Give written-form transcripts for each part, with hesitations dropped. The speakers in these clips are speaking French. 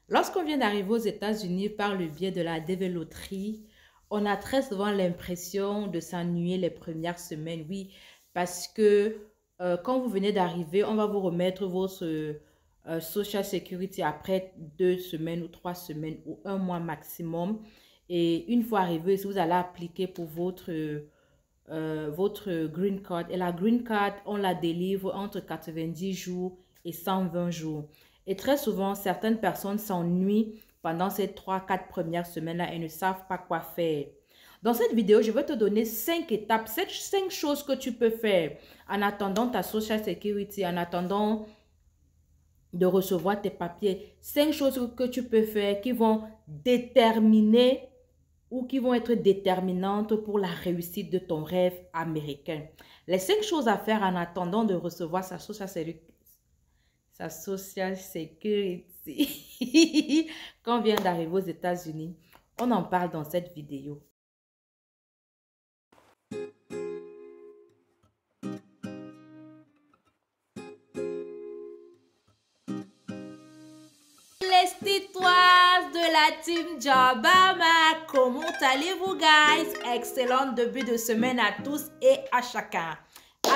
Lorsqu'on vient d'arriver aux États-Unis par le biais de la dévéloterie, on a très souvent l'impression de s'ennuyer les premières semaines, oui, parce que quand vous venez d'arriver, on va vous remettre votre Social Security après 2 semaines ou 3 semaines ou un mois maximum. Et une fois arrivé, si vous allez appliquer pour votre green card. Et la green card, on la délivre entre 90 jours et 120 jours. Et très souvent, certaines personnes s'ennuient pendant ces 3, 4 premières semaines-là et ne savent pas quoi faire. Dans cette vidéo, je vais te donner 5 étapes, 5 choses que tu peux faire en attendant ta Social Security, en attendant de recevoir tes papiers. 5 choses que tu peux faire qui vont déterminer ou qui vont être déterminantes pour la réussite de ton rêve américain. Les 5 choses à faire en attendant de recevoir sa social security quand on vient d'arriver aux États-Unis. On en parle dans cette vidéo. Les titoises de la team Jabama, comment allez-vous guys? Excellent début de semaine à tous et à chacun.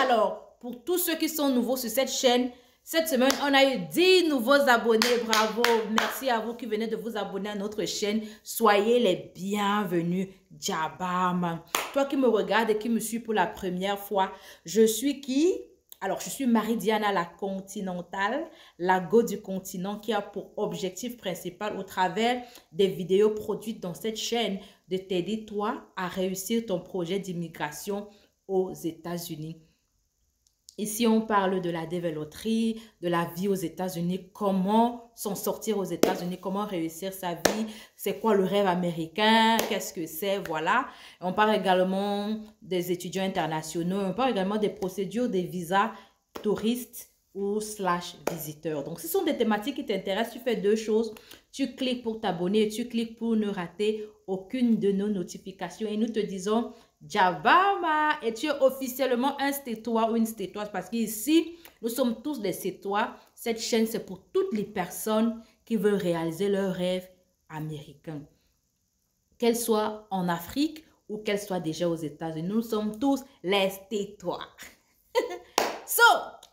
Alors, pour tous ceux qui sont nouveaux sur cette chaîne, cette semaine, on a eu 10 nouveaux abonnés. Bravo! Merci à vous qui venez de vous abonner à notre chaîne. Soyez les bienvenus. Jabama. Toi qui me regardes et qui me suis pour la première fois, je suis qui? Alors, je suis Marie-Diana la continentale, la go du continent qui a pour objectif principal au travers des vidéos produites dans cette chaîne de t'aider toi à réussir ton projet d'immigration aux États-Unis. Ici, on parle de la dévéloterie, de la vie aux États-Unis, comment s'en sortir aux États-Unis, comment réussir sa vie, c'est quoi le rêve américain, qu'est-ce que c'est, voilà. On parle également des étudiants internationaux, on parle également des procédures des visas touristes ou /visiteurs. Donc, ce sont des thématiques qui t'intéressent, tu fais 2 choses. Tu cliques pour t'abonner et tu cliques pour ne rater aucune de nos notifications. Et nous te disons Jabama, et tu es officiellement un stétois ou une stétoise parce qu'ici, nous sommes tous des stétois. Cette chaîne, c'est pour toutes les personnes qui veulent réaliser leurs rêves américains. Qu'elles soient en Afrique ou qu'elles soient déjà aux États-Unis, nous sommes tous les stétois. So,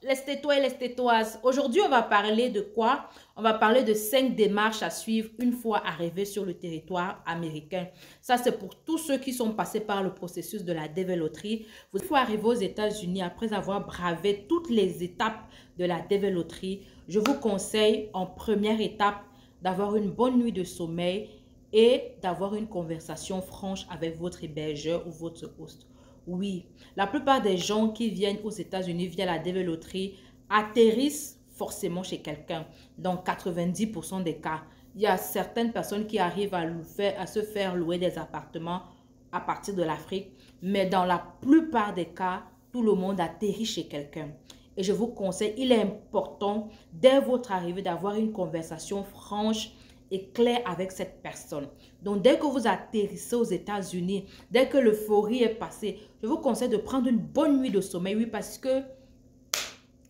les stétois et les stétoises, aujourd'hui, on va parler de quoi? On va parler de 5 démarches à suivre une fois arrivé sur le territoire américain. Ça, c'est pour tous ceux qui sont passés par le processus de la dévéloterie. Vous faut arriver aux États-Unis après avoir bravé toutes les étapes de la dévéloterie. Je vous conseille en première étape d'avoir une bonne nuit de sommeil et d'avoir une conversation franche avec votre hébergeur ou votre host. Oui, la plupart des gens qui viennent aux États-Unis via la dévéloterie atterrissent forcément chez quelqu'un. Dans 90% des cas, il y a certaines personnes qui arrivent à se faire louer des appartements à partir de l'Afrique. Mais dans la plupart des cas, tout le monde atterrit chez quelqu'un. Et je vous conseille, il est important, dès votre arrivée, d'avoir une conversation franche et clair avec cette personne. Donc, dès que vous atterrissez aux États-Unis, dès que l'euphorie est passée, je vous conseille de prendre une bonne nuit de sommeil, oui, parce que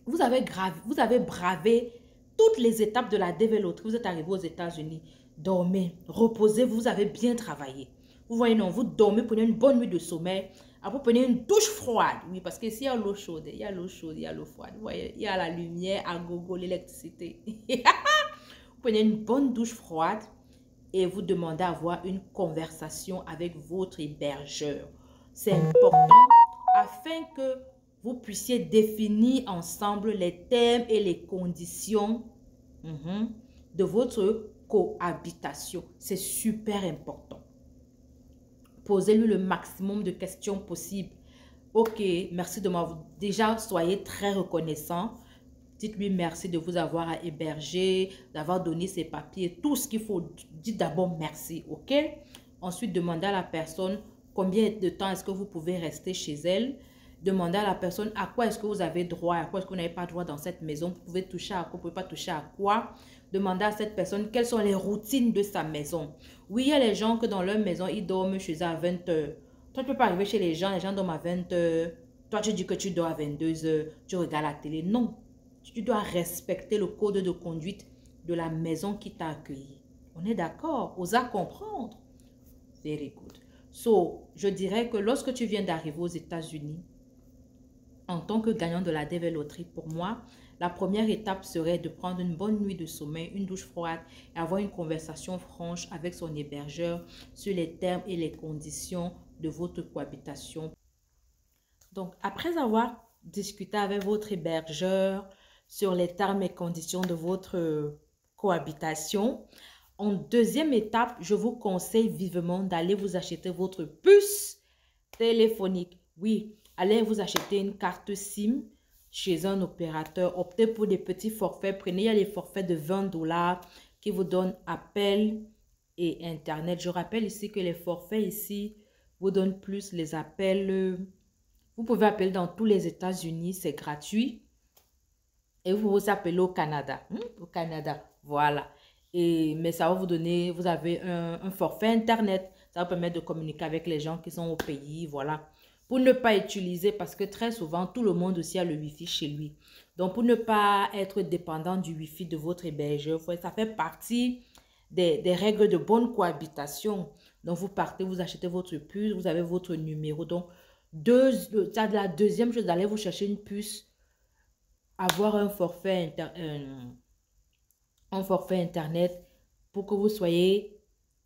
vous avez bravé toutes les étapes de la dévéloterie. Vous êtes arrivé aux États-Unis. Dormez, reposez-vous, vous avez bien travaillé. Vous voyez, non, vous dormez, prenez une bonne nuit de sommeil. Après, prenez une douche froide. Oui, parce que s'il y a l'eau chaude, il y a l'eau chaude, il y a l'eau froide. Vous voyez, il y a la lumière à gogo, l'électricité. Prenez une bonne douche froide et vous demandez à avoir une conversation avec votre hébergeur. C'est important afin que vous puissiez définir ensemble les thèmes et les conditions de votre cohabitation. C'est super important. Posez-lui le maximum de questions possibles. Ok, merci de m'avoir... Déjà, soyez très reconnaissant. Dites-lui merci de vous avoir hébergé, d'avoir donné ses papiers, tout ce qu'il faut. Dites d'abord merci, ok? Ensuite, demandez à la personne combien de temps est-ce que vous pouvez rester chez elle. Demandez à la personne à quoi est-ce que vous avez droit, à quoi est-ce que vous n'avez pas droit dans cette maison. Vous pouvez toucher à quoi, vous ne pouvez pas toucher à quoi. Demandez à cette personne quelles sont les routines de sa maison. Oui, il y a les gens que dans leur maison, ils dorment chez eux à 20 h. Toi, tu ne peux pas arriver chez les gens dorment à 20 h. Toi, tu dis que tu dors à 22 h, tu regardes la télé. Non. Tu dois respecter le code de conduite de la maison qui t'a accueilli. On est d'accord? Osa comprendre. Very good. So, je dirais que lorsque tu viens d'arriver aux États-Unis, en tant que gagnant de la DV Loterie, pour moi, la première étape serait de prendre une bonne nuit de sommeil, une douche froide et avoir une conversation franche avec son hébergeur sur les termes et les conditions de votre cohabitation. Donc, après avoir discuté avec votre hébergeur sur les termes et conditions de votre cohabitation, en deuxième étape, je vous conseille vivement d'aller vous acheter votre puce téléphonique. Oui, allez vous acheter une carte SIM chez un opérateur. Optez pour des petits forfaits. Prenez, il y a les forfaits de 20 $ qui vous donnent appel et Internet. Je rappelle ici que les forfaits ici vous donnent plus les appels. Vous pouvez appeler dans tous les États-Unis, c'est gratuit. Et vous vous appelez au Canada. Au Canada, voilà. Mais ça va vous donner, vous avez un forfait Internet. Ça va permettre de communiquer avec les gens qui sont au pays, voilà. Pour ne pas utiliser, parce que très souvent, tout le monde aussi a le Wi-Fi chez lui. Donc, pour ne pas être dépendant du Wi-Fi de votre hébergeur, ça fait partie des règles de bonne cohabitation. Donc, vous partez, vous achetez votre puce, vous avez votre numéro. Donc, la deuxième chose, d'aller vous chercher une puce, avoir un forfait Internet pour que vous soyez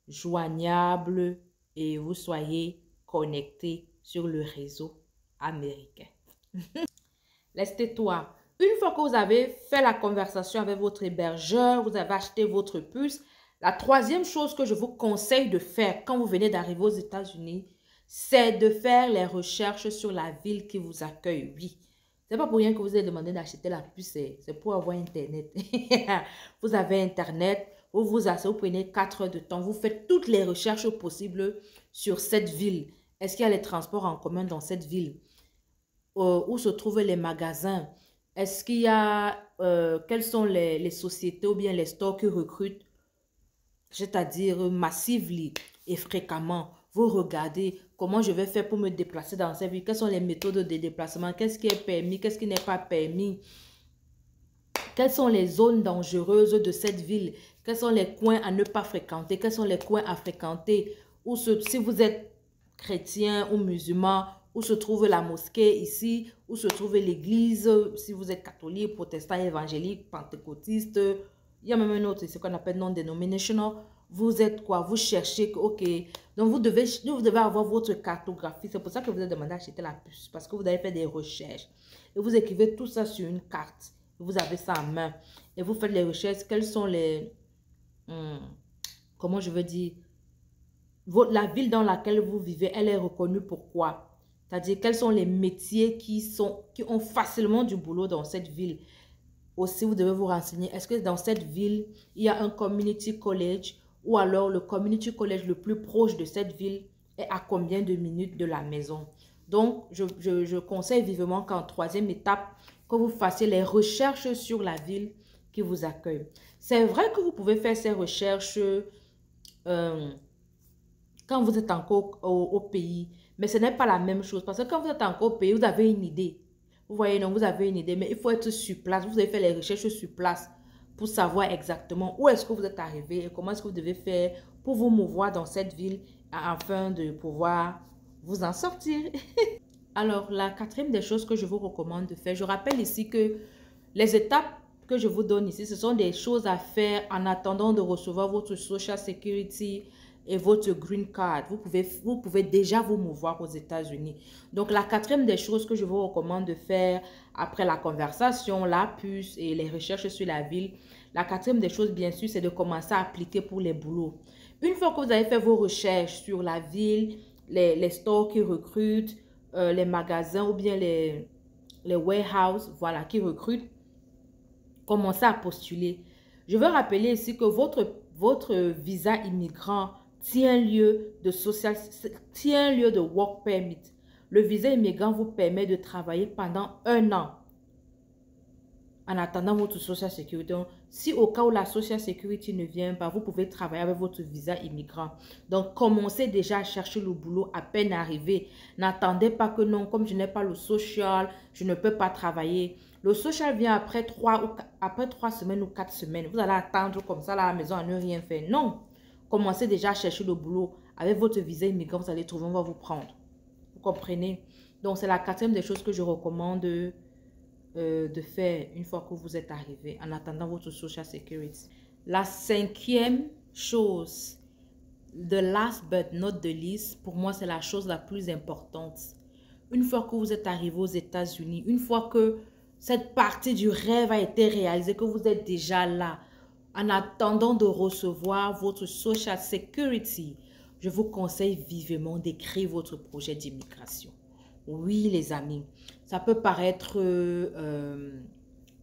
joignable et vous soyez connecté sur le réseau américain. Laisse-toi. Une fois que vous avez fait la conversation avec votre hébergeur, vous avez acheté votre puce, la troisième chose que je vous conseille de faire quand vous venez d'arriver aux États-Unis, c'est de faire les recherches sur la ville qui vous accueille. Oui. Ce n'est pas pour rien que vous avez demandé d'acheter la puce, c'est pour avoir Internet. Vous avez Internet, vous vous asseyez, vous prenez 4 heures de temps, vous faites toutes les recherches possibles sur cette ville. Est-ce qu'il y a les transports en commun dans cette ville? Où se trouvent les magasins? Est-ce qu'il y a, quelles sont les sociétés ou bien les stores qui recrutent, c'est-à-dire massivement et fréquemment? Vous regardez comment je vais faire pour me déplacer dans cette ville. Quelles sont les méthodes de déplacement? Qu'est-ce qui est permis? Qu'est-ce qui n'est pas permis? Quelles sont les zones dangereuses de cette ville? Quels sont les coins à ne pas fréquenter? Quels sont les coins à fréquenter? Si vous êtes chrétien ou musulman, où se trouve la mosquée ici? Où se trouve l'église? Si vous êtes catholique, protestant, évangélique, pentecôtiste, il y a même un autre, c'est ce qu'on appelle non-denominational. Vous êtes quoi? Vous cherchez, ok. Donc, vous devez avoir votre cartographie. C'est pour ça que vous avez demandé d'acheter la puce. Parce que vous avez fait des recherches. Et vous écrivez tout ça sur une carte. Vous avez ça en main. Et vous faites les recherches. Quels sont les... comment je veux dire? La ville dans laquelle vous vivez, elle est reconnue pour quoi? C'est-à-dire, quels sont les métiers qui ont facilement du boulot dans cette ville? Aussi, vous devez vous renseigner. Est-ce que dans cette ville, il y a un community college? Ou alors, le community college le plus proche de cette ville est à combien de minutes de la maison? Donc, je conseille vivement qu'en troisième étape, que vous fassiez les recherches sur la ville qui vous accueille. C'est vrai que vous pouvez faire ces recherches quand vous êtes encore au pays. Mais ce n'est pas la même chose. Parce que quand vous êtes encore au pays, vous avez une idée. Vous voyez, non, vous avez une idée. Mais il faut être sur place. Vous avez fait les recherches sur place pour savoir exactement où est-ce que vous êtes arrivé et comment est-ce que vous devez faire pour vous mouvoir dans cette ville afin de pouvoir vous en sortir. Alors, la quatrième des choses que je vous recommande de faire, je rappelle ici que les étapes que je vous donne ici, ce sont des choses à faire en attendant de recevoir votre Social Security et votre Green Card. Vous pouvez déjà vous mouvoir aux États-Unis. Donc, la quatrième des choses que je vous recommande de faire après la conversation, la puce et les recherches sur la ville, la quatrième des choses, bien sûr, c'est de commencer à appliquer pour les boulots. Une fois que vous avez fait vos recherches sur la ville, les stores qui recrutent, les magasins ou bien les warehouses, voilà, qui recrutent, commencez à postuler. Je veux rappeler ici que votre visa immigrant tient lieu de work permit. Le visa immigrant vous permet de travailler pendant 1 an en attendant votre social security. Donc, Si au cas où la Social Security ne vient pas, vous pouvez travailler avec votre visa immigrant. Donc, commencez déjà à chercher le boulot à peine arrivé. N'attendez pas que non, comme je n'ai pas le social, je ne peux pas travailler. Le social vient après 3 semaines ou 4 semaines. Vous allez attendre comme ça à la maison à ne rien faire. Non. Commencez déjà à chercher le boulot. Avec votre visa immigrant, vous allez trouver, on va vous prendre. Vous comprenez? Donc, c'est la 4e des choses que je recommande de faire une fois que vous êtes arrivé en attendant votre Social Security. La 5e chose, the last but not the least, pour moi, c'est la chose la plus importante. Une fois que vous êtes arrivé aux États-Unis, une fois que cette partie du rêve a été réalisée, que vous êtes déjà là, en attendant de recevoir votre Social Security, je vous conseille vivement d'écrire votre projet d'immigration. Oui, les amis, ça peut paraître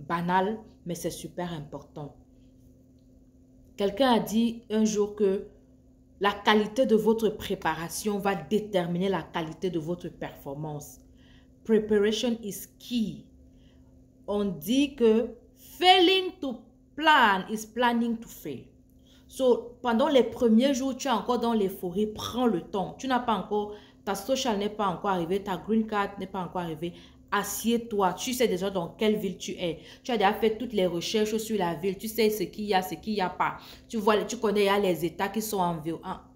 banal, mais c'est super important. Quelqu'un a dit un jour que la qualité de votre préparation va déterminer la qualité de votre performance. Preparation is key. On dit que failing to plan is planning to fail. So, pendant les premiers jours, tu es encore dans l'euphorie, prends le temps. Tu n'as pas encore, ta social n'est pas encore arrivée, ta green card n'est pas encore arrivée. Assieds-toi, tu sais déjà dans quelle ville tu es. Tu as déjà fait toutes les recherches sur la ville, tu sais ce qu'il y a, ce qu'il n'y a pas. Tu vois, tu connais, il y a les États qui sont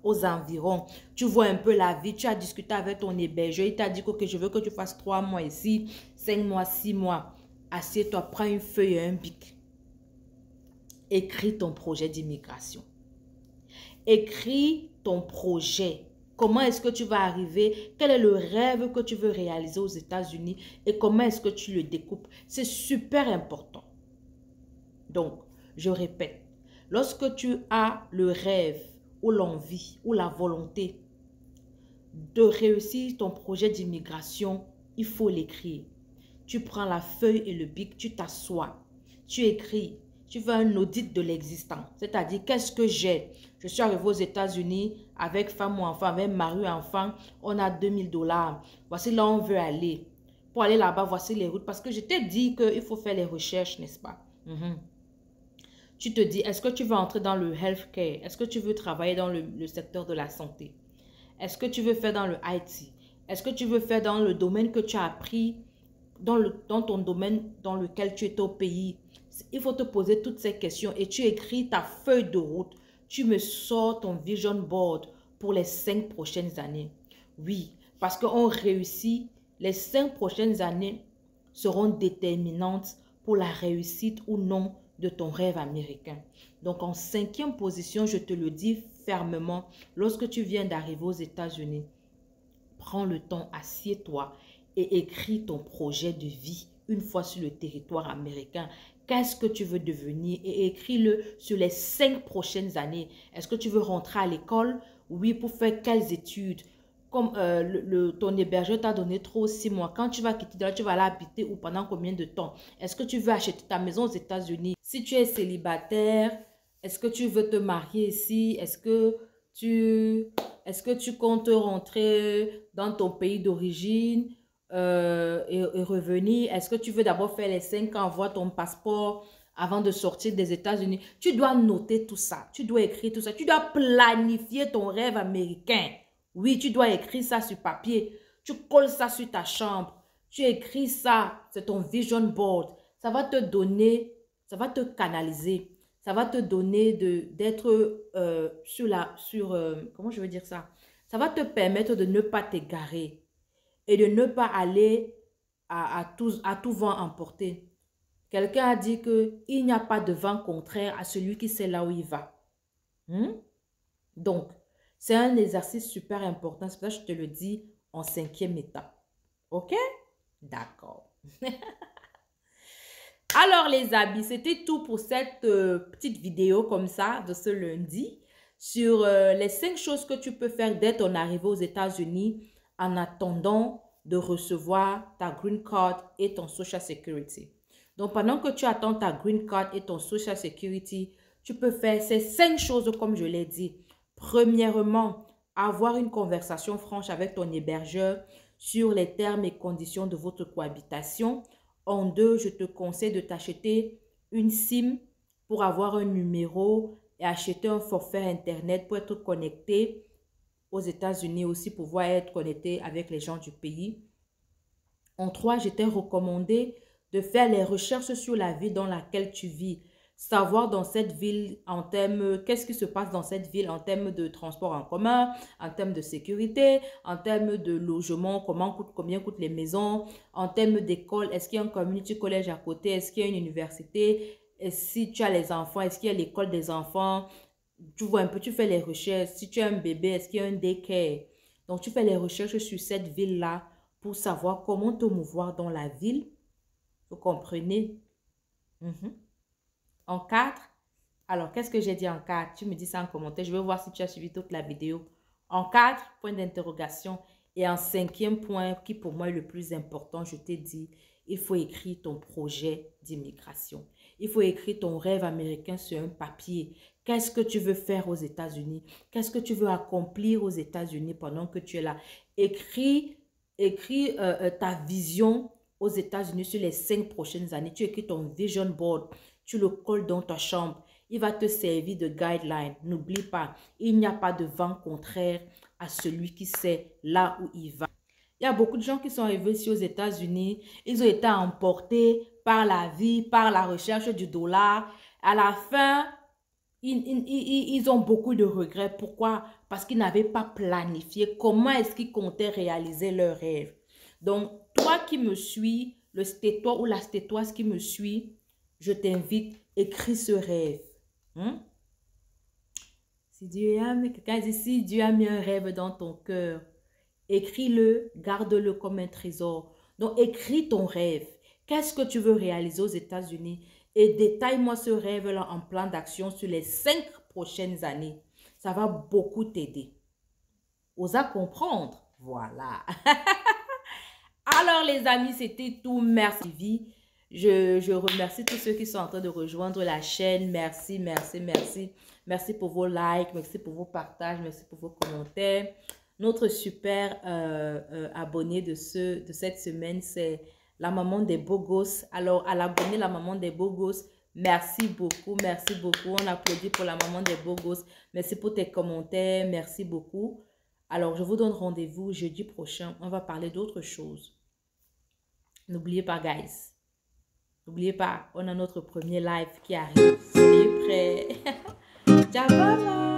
aux environs. Tu vois un peu la vie, tu as discuté avec ton hébergeur, il t'a dit que je veux que tu fasses 3 mois ici, 5 mois, 6 mois. Assieds-toi, prends une feuille et un bic. Écris ton projet d'immigration. Écris ton projet. Comment est-ce que tu vas arriver? Quel est le rêve que tu veux réaliser aux États-Unis? Et comment est-ce que tu le découpes? C'est super important. Donc, je répète, lorsque tu as le rêve ou l'envie ou la volonté de réussir ton projet d'immigration, il faut l'écrire. Tu prends la feuille et le bic, tu t'assois, tu écris. Tu fais un audit de l'existant. C'est-à-dire, qu'est-ce que j'ai? Je suis arrivé aux États-Unis avec femme ou enfant, avec mari ou enfant. On a 2000 $. Voici là où on veut aller. Pour aller là-bas, voici les routes. Parce que je t'ai dit qu'il faut faire les recherches, n'est-ce pas? Tu te dis, est-ce que tu veux entrer dans le healthcare? Est-ce que tu veux travailler dans le secteur de la santé? Est-ce que tu veux faire dans le IT? Est-ce que tu veux faire dans le domaine que tu as appris, dans ton domaine dans lequel tu étais au pays? Il faut te poser toutes ces questions et tu écris ta feuille de route. Tu me sors ton vision board pour les 5 prochaines années. Oui, parce qu'on réussit, les 5 prochaines années seront déterminantes pour la réussite ou non de ton rêve américain. Donc en 5e position, je te le dis fermement, lorsque tu viens d'arriver aux États-Unis, prends le temps, assieds-toi et écris ton projet de vie une fois sur le territoire américain. Qu'est-ce que tu veux devenir? Et écris-le sur les 5 prochaines années. Est-ce que tu veux rentrer à l'école? Oui, pour faire quelles études? Comme ton hébergeur t'a donné 3 ou 6 mois. Quand tu vas quitter là, tu vas aller habiter ou pendant combien de temps? Est-ce que tu veux acheter ta maison aux États-Unis? Si tu es célibataire, est-ce que tu veux te marier ici? Est-ce que tu comptes rentrer dans ton pays d'origine? Et revenir? Est-ce que tu veux d'abord faire les 5 ans, avoir ton passeport avant de sortir des États-Unis? Tu dois noter tout ça. Tu dois écrire tout ça. Tu dois planifier ton rêve américain. Oui, tu dois écrire ça sur papier. Tu colles ça sur ta chambre. Tu écris ça. C'est ton vision board. Ça va te donner, ça va te canaliser. Ça va te donner d'être comment je veux dire ça? Ça va te permettre de ne pas t'égarer et de ne pas aller à tout vent emporter. Quelqu'un a dit qu'il n'y a pas de vent contraire à celui qui sait là où il va. Donc, c'est un exercice super important. C'est pour ça que je te le dis en 5e étape. OK? D'accord. Alors les amis, c'était tout pour cette petite vidéo comme ça de ce lundi sur les 5 choses que tu peux faire dès ton arrivée aux États-Unis en attendant de recevoir ta green card et ton social security. Donc, pendant que tu attends ta green card et ton social security, tu peux faire ces 5 choses comme je l'ai dit. Premièrement, avoir une conversation franche avec ton hébergeur sur les termes et conditions de votre cohabitation. En 2, je te conseille de t'acheter une SIM pour avoir un numéro et acheter un forfait Internet pour être connecté aux États-Unis, aussi pouvoir être connecté avec les gens du pays. En 3, je t'ai recommandé de faire les recherches sur la ville dans laquelle tu vis. Savoir dans cette ville en termes, qu'est-ce qui se passe dans cette ville en termes de transport en commun, en termes de sécurité, en termes de logement, combien coûtent les maisons, en termes d'école, est-ce qu'il y a un community college à côté, est-ce qu'il y a une université, et si tu as les enfants, est-ce qu'il y a l'école des enfants, tu vois un peu, tu fais les recherches, si tu as un bébé, est-ce qu'il y a un daycare. Donc tu fais les recherches sur cette ville-là pour savoir comment te mouvoir dans la ville. Vous comprenez? Mhm. En 4, alors qu'est-ce que j'ai dit en 4? Tu me dis ça en commentaire. Je vais voir si tu as suivi toute la vidéo. En 4, point d'interrogation. Et en 5e point, qui pour moi est le plus important, je t'ai dit, il faut écrire ton projet d'immigration. Il faut écrire ton rêve américain sur un papier. Qu'est-ce que tu veux faire aux États-Unis? Qu'est-ce que tu veux accomplir aux États-Unis pendant que tu es là? Écris ta vision aux États-Unis sur les 5 prochaines années. Tu écris ton vision board. Tu le colles dans ta chambre. Il va te servir de guideline. N'oublie pas, il n'y a pas de vent contraire à celui qui sait là où il va. Il y a beaucoup de gens qui sont arrivés ici aux États-Unis. Ils ont été emportés par la vie, par la recherche du dollar. À la fin, ils ont beaucoup de regrets. Pourquoi? Parce qu'ils n'avaient pas planifié comment est-ce qu'ils comptaient réaliser leurs rêves. Donc, toi qui me suis, le stétois ou la stétoise qui me suit, je t'invite, écris ce rêve. Si Dieu a mis, quelqu'un dit, si Dieu a mis un rêve dans ton cœur, écris-le, garde-le comme un trésor. Donc, écris ton rêve. Qu'est-ce que tu veux réaliser aux États-Unis? Et détaille-moi ce rêve-là en plan d'action sur les 5 prochaines années. Ça va beaucoup t'aider. Osa comprendre. Voilà. Alors, les amis, c'était tout. Merci. Je remercie tous ceux qui sont en train de rejoindre la chaîne. Merci, merci, merci. Merci pour vos likes, merci pour vos partages, merci pour vos commentaires. Notre super abonné de cette semaine, c'est la maman des beaux gosses. Alors, à l'abonné, la maman des beaux gosses, merci beaucoup, merci beaucoup. On applaudit pour la maman des beaux gosses. Merci pour tes commentaires, merci beaucoup. Alors, je vous donne rendez-vous jeudi prochain. On va parler d'autre chose. N'oubliez pas, guys. N'oubliez pas, on a notre premier live qui arrive. Soyez prêts. Ciao, bye bye.